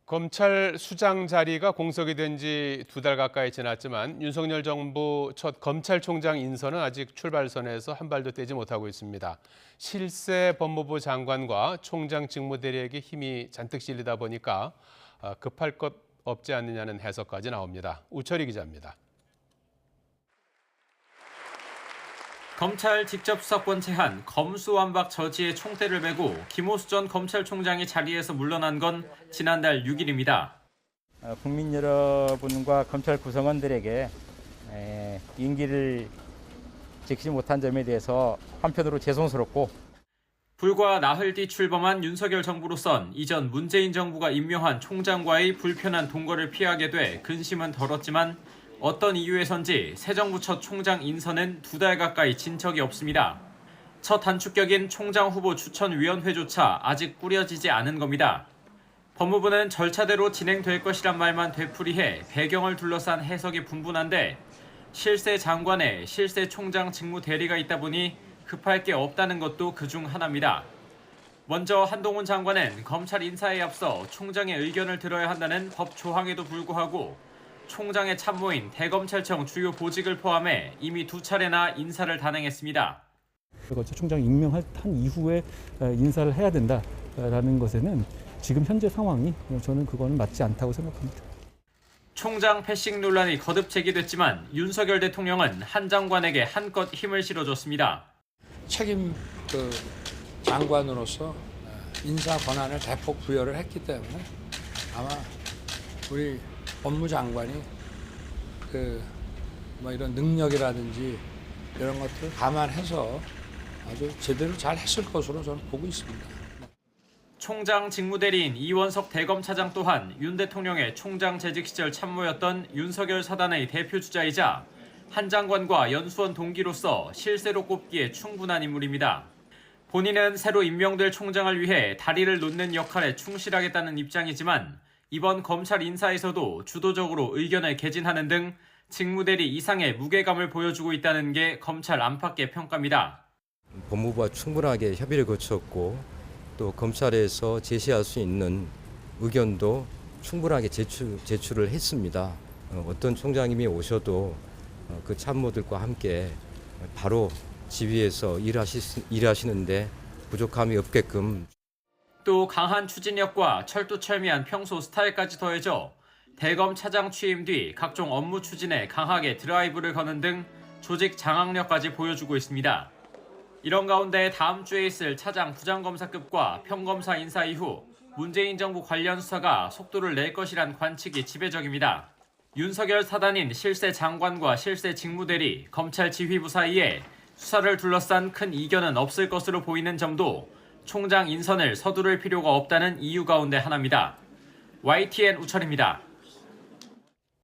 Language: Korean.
검찰 수장 자리가 공석이 된 지 2달 가까이 지났지만 윤석열 정부 첫 검찰총장 인선은 아직 출발선에서 한 발도 떼지 못하고 있습니다. 실세 법무부 장관과 총장 직무대리에게 힘이 잔뜩 실리다 보니까 급할 것 없지 않느냐는 해석까지 나옵니다. 우철희 기자입니다. 검찰 직접 수사권 제한, 검수완박 저지의 총대를 메고 김호수 전 검찰총장이 자리에서 물러난 건 지난달 6일입니다. 국민 여러분과 검찰 구성원들에게 임기를 지키지 못한 점에 대해서 한편으로 죄송스럽고 불과 나흘 뒤 출범한 윤석열 정부로선 이전 문재인 정부가 임명한 총장과의 불편한 동거를 피하게 돼 근심은 덜었지만 어떤 이유에선지 새 정부 첫 총장 인선은 2달 가까이 진 적이 없습니다. 첫 단축격인 총장 후보 추천위원회조차 아직 꾸려지지 않은 겁니다. 법무부는 절차대로 진행될 것이란 말만 되풀이해 배경을 둘러싼 해석이 분분한데 실세 장관에 실세 총장 직무 대리가 있다 보니 급할 게 없다는 것도 그중 하나입니다. 먼저 한동훈 장관은 검찰 인사에 앞서 총장의 의견을 들어야 한다는 법 조항에도 불구하고 총장의 참모인 대검찰청 주요 보직을 포함해 이미 2차례나 인사를 단행했습니다. 총장 임명한 이후에 인사를 해야 된다라는 것에는 지금 현재 상황이 저는 그거는 맞지 않다고 생각합니다. 총장 패싱 논란이 거듭 제기됐지만 윤석열 대통령은 한 장관에게 한껏 힘을 실어줬습니다. 책임 장관으로서 인사 권한을 대폭 부여를 했기 때문에 아마 우리 법무장관이 이런 능력이라든지 이런 것들을 감안해서 아주 제대로 잘 했을 것으로 저는 보고 있습니다. 총장 직무대리인 이원석 대검차장 또한 윤 대통령의 총장 재직 시절 참모였던 윤석열 사단의 대표 주자이자 한 장관과 연수원 동기로서 실세로 꼽기에 충분한 인물입니다. 본인은 새로 임명될 총장을 위해 다리를 놓는 역할에 충실하겠다는 입장이지만 이번 검찰 인사에서도 주도적으로 의견을 개진하는 등 직무대리 이상의 무게감을 보여주고 있다는 게 검찰 안팎의 평가입니다. 법무부와 충분하게 협의를 거쳤고 또 검찰에서 제시할 수 있는 의견도 충분하게 제출을 했습니다. 어떤 총장님이 오셔도 그 참모들과 함께 바로 지휘해서 일하시는데 부족함이 없게끔 또 강한 추진력과 철두철미한 평소 스타일까지 더해져 대검 차장 취임 뒤 각종 업무 추진에 강하게 드라이브를 거는 등 조직 장악력까지 보여주고 있습니다. 이런 가운데 다음 주에 있을 차장 부장검사급과 평검사 인사 이후 문재인 정부 관련 수사가 속도를 낼 것이란 관측이 지배적입니다. 윤석열 사단인 실세 장관과 실세 직무대리, 검찰 지휘부 사이에 수사를 둘러싼 큰 이견은 없을 것으로 보이는 점도 총장 인선을 서두를 필요가 없다는 이유 가운데 하나입니다. YTN 우철입니다.